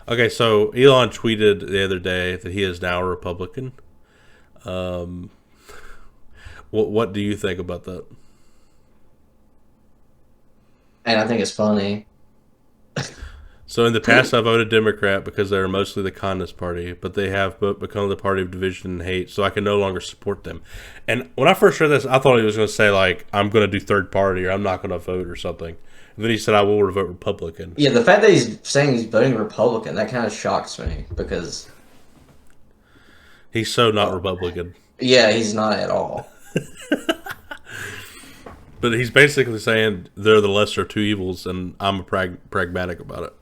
Okay, so Elon tweeted the other day that he is now a Republican. Um, what do you think about that? And I think it's funny. So in the past, I voted Democrat because they are mostly the kindness party, but they have become the party of division and hate, so I can no longer support them. And when I first read this, I thought he was going to say like, "I'm going to do third party" or "I'm not going to vote" or something. And then he said, "I will vote Republican." Yeah, the fact that he's saying he's voting Republican, that kind of shocks me because, He's so not uh, Republican, yeah, he's not at all. but he's basically saying they're the lesser of two evils, and I'm a pragmatic about it,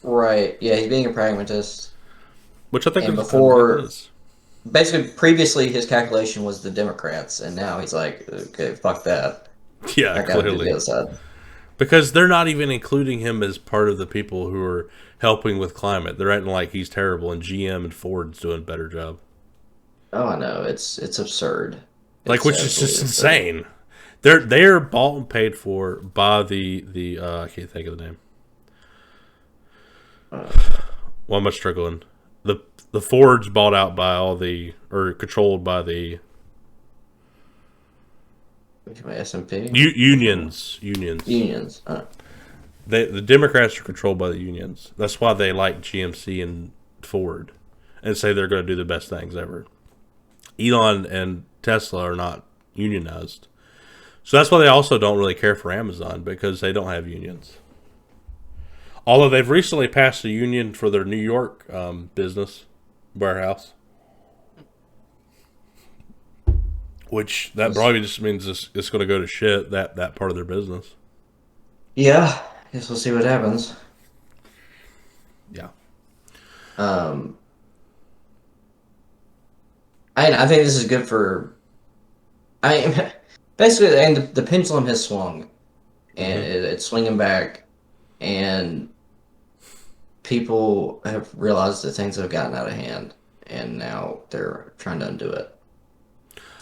Right. Yeah, he's being a pragmatist. which I think And is I think it before, is. basically, previously his calculation was the Democrats, and now he's like, okay, fuck that. Yeah, I gotta do the clearly. other side. Because they're not even including him as part of the people who are helping with climate. They're acting like he's terrible, and GM and Ford's doing a better job. Oh, I know. It's absurd. Like, It's which is just absolutely absurd. insane. They're bought and paid for by the I can't think of the name. Uh, Why am I struggling? The the Ford's bought out by all the or controlled by the SMP? unions. Unions. The Democrats are controlled by the unions. That's why they like GMC and Ford, and say they're going to do the best things ever. Elon and Tesla are not unionized. So that's why they also don't really care for Amazon because they don't have unions. Although they've recently passed a union for their New York business warehouse, which that Was- probably just means it's going to go to shit, that part of their business. yeah, guess we'll see what happens. Yeah. Um, I think this is good for. I basically, and the pendulum has swung, and hmm it's swinging back, and people have realized that things have gotten out of hand, and now they're trying to undo it.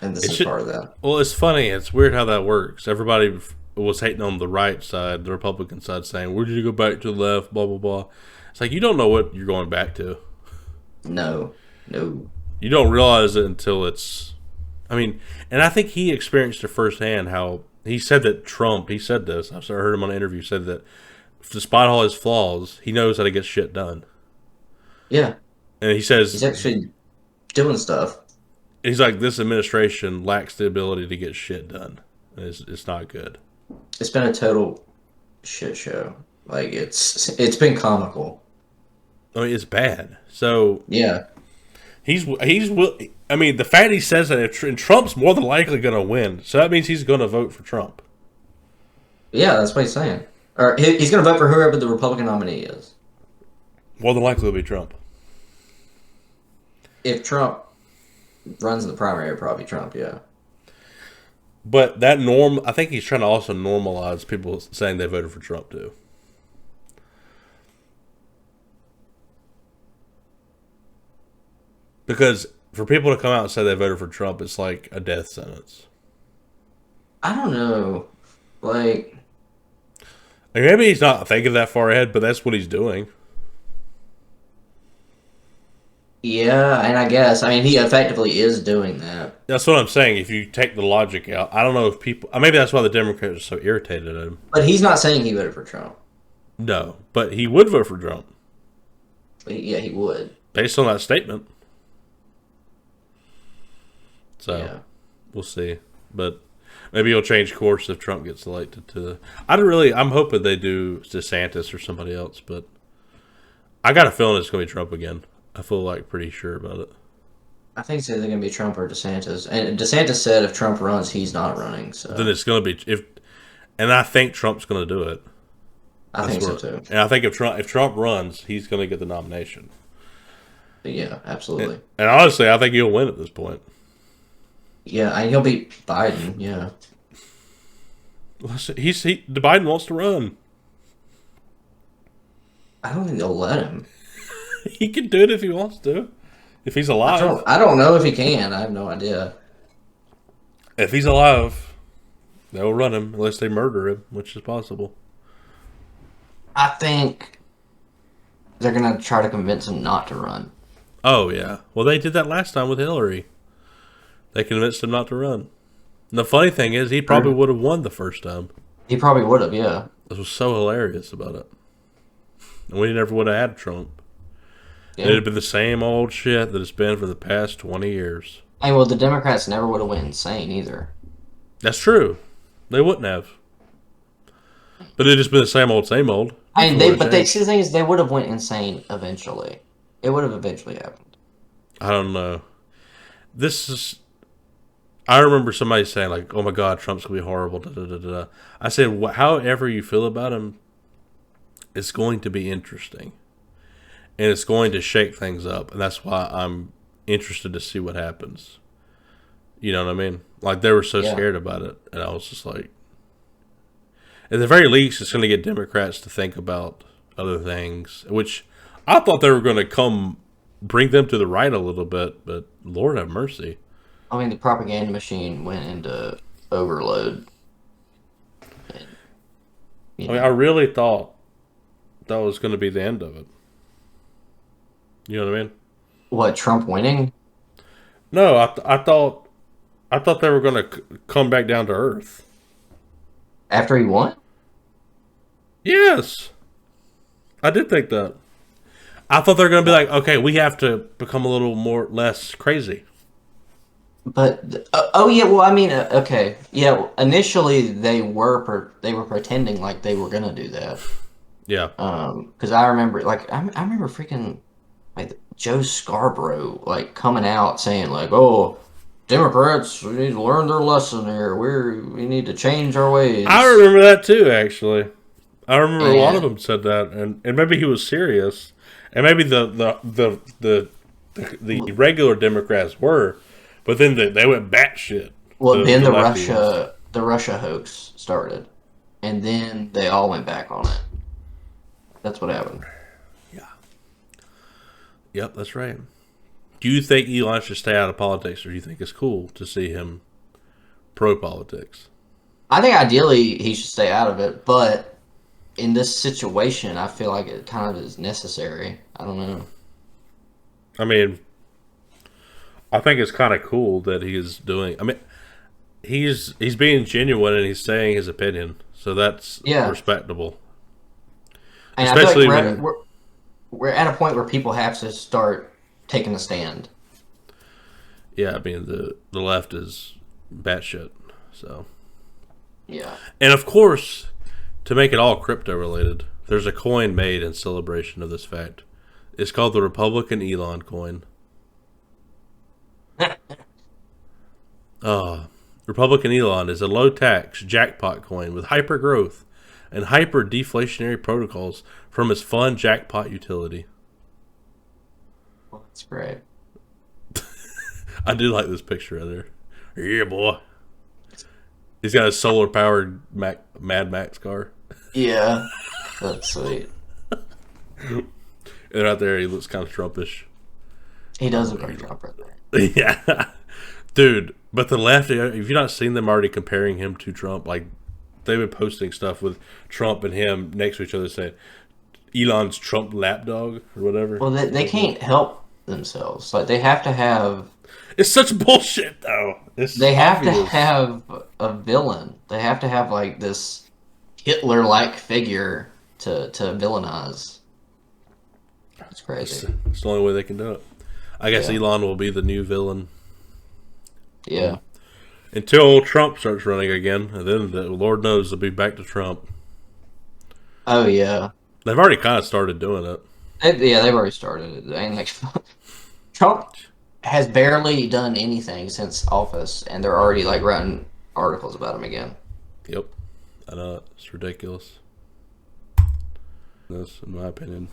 And this It is should. part of that. Well, it's funny. It's weird how that works. Everybody was hating on the right side, the Republican side, saying, "Where did you go back to the left?" Blah blah blah. It's like you don't know what you're going back to. No, no. You don't realize it until it's. I mean, and I think he experienced it firsthand. How he said that Trump. He said this. I heard him on an interview. Said that despite all his flaws, he knows how to get shit done. Yeah, And he says he's actually doing stuff. he's like this administration lacks the ability to get shit done. It's not good. It's been a total shit show. Like it's been comical. I mean, it's bad. So Yeah, I mean, the fact he says that and Trump's more than likely going to win, so that means he's going to vote for Trump. yeah, that's what he's saying. Or he's going to vote for whoever the Republican nominee is. More than likely, it'll be Trump. If Trump runs the primary, it'll probably Trump. Yeah, But I think he's trying to also normalize people saying they voted for Trump too, because for people to come out and say they voted for Trump, it's like a death sentence. I don't know. Like, Like maybe he's not thinking that far ahead, but that's what he's doing. yeah, and I guess I mean he effectively is doing that. That's what I'm saying. If you take the logic out, I don't know if people. Maybe that's why the Democrats are so irritated at him. But he's not saying he voted for Trump. No, but he would vote for Trump Yeah, he would. based on that statement. So Yeah. we'll see. But maybe he'll change course if Trump gets elected to. I don't really. I'm hoping they do DeSantis or somebody else, but I got a feeling it's going to be Trump again. I feel like pretty sure about it. I think it's either going to be Trump or DeSantis. And DeSantis said if Trump runs, he's not running. Then So it's going to be if, and I think Trump's going to do it. I That's think so where, too. and I think if Trump runs, he's going to get the nomination. But yeah, absolutely. And honestly, I think he'll win at this point. Yeah, and he'll beat Biden. Yeah. Biden wants to run. I don't think they'll let him. He can do it if he wants to. If he's I alive. don't. I don't know if he can. I have no idea. If he's alive, they'll run him unless they murder him, which is possible. I think they're gonna try to convince him not to run. Oh yeah. Well, they did that last time with Hillary. They convinced him not to run. And the funny thing is, he probably would have won the first time. He probably would have, yeah. This was so hilarious about it. And we never would have had Trump. Yeah. It'd have been the same old shit that it's been for the past 20 years. And well, the Democrats never would have went insane either. That's true. They wouldn't have. But it'd just been the same old, same old. And see, the thing is, they would have went insane eventually. It would have eventually happened. I don't know. This is. I remember somebody saying, like, oh my God, Trump's going to be horrible. Da, da, da, da. I said, however you feel about him, it's going to be interesting. And it's going to shake things up. And that's why I'm interested to see what happens. You know what I mean? Like, they were so scared about it. And I was just like, at the very least, it's going to get Democrats to think about other things, which I thought they were going to bring them to the right a little bit, but Lord have mercy. I mean, the propaganda machine went into overload. And, I really thought that was going to be the end of it. You know what I mean? What, Trump winning? No, I thought they were going to come back down to earth. After he won? Yes. I did think that. I thought they were going to be like, okay, we have to become a little less crazy. But oh yeah, well I mean okay, yeah. Initially they were pretending like they were gonna do that. Yeah. Because I remember I remember freaking like Joe Scarborough like coming out saying like, oh, Democrats, we need to learn their lesson here. We need to change our ways. I remember that too, actually. I remember a lot of them said that, and maybe he was serious, and maybe the regular Democrats were. But then they went batshit. Well, then the Russia hoax started, and then they all went back on it. That's what happened. Yeah. Yep, that's right. Do you think Elon should stay out of politics, or do you think it's cool to see him pro-politics? I think ideally he should stay out of it, but in this situation, I feel like it kind of is necessary. I don't know. I mean, I think it's kind of cool that he's doing. I mean, he's being genuine and he's saying his opinion, so that's respectable. And especially I feel like we're at a point where people have to start taking a stand. Yeah, I mean the left is batshit, so yeah. And of course, to make it all crypto related, there's a coin made in celebration of this fact. It's called the Republican Elon coin. Republican Elon is a low-tax jackpot coin with hyper-growth and hyper-deflationary protocols from its fun jackpot utility. Well, that's great. I do like this picture right there. Yeah, boy. He's got a solar-powered Mad Max car. Yeah, that's sweet. And right there, he looks kind of Trumpish. He does look like Trump right there. Yeah. Dude, but the left, have you not seen them already comparing him to Trump? Like, they've been posting stuff with Trump and him next to each other saying, Elon's Trump lapdog or whatever. Well, they can't help themselves. Like, they have to have... It's such bullshit, though. They have to have a villain. They have to have, like, this Hitler-like figure to villainize. It's crazy. It's the only way they can do it. I guess Elon will be the new villain. Yeah. Until Trump starts running again, and then the Lord knows they'll be back to Trump. Oh yeah. They've already kind of started doing it. They've already started it. And like, Trump has barely done anything since office, and they're already like writing articles about him again. Yep, I know it's ridiculous. That's in my opinion.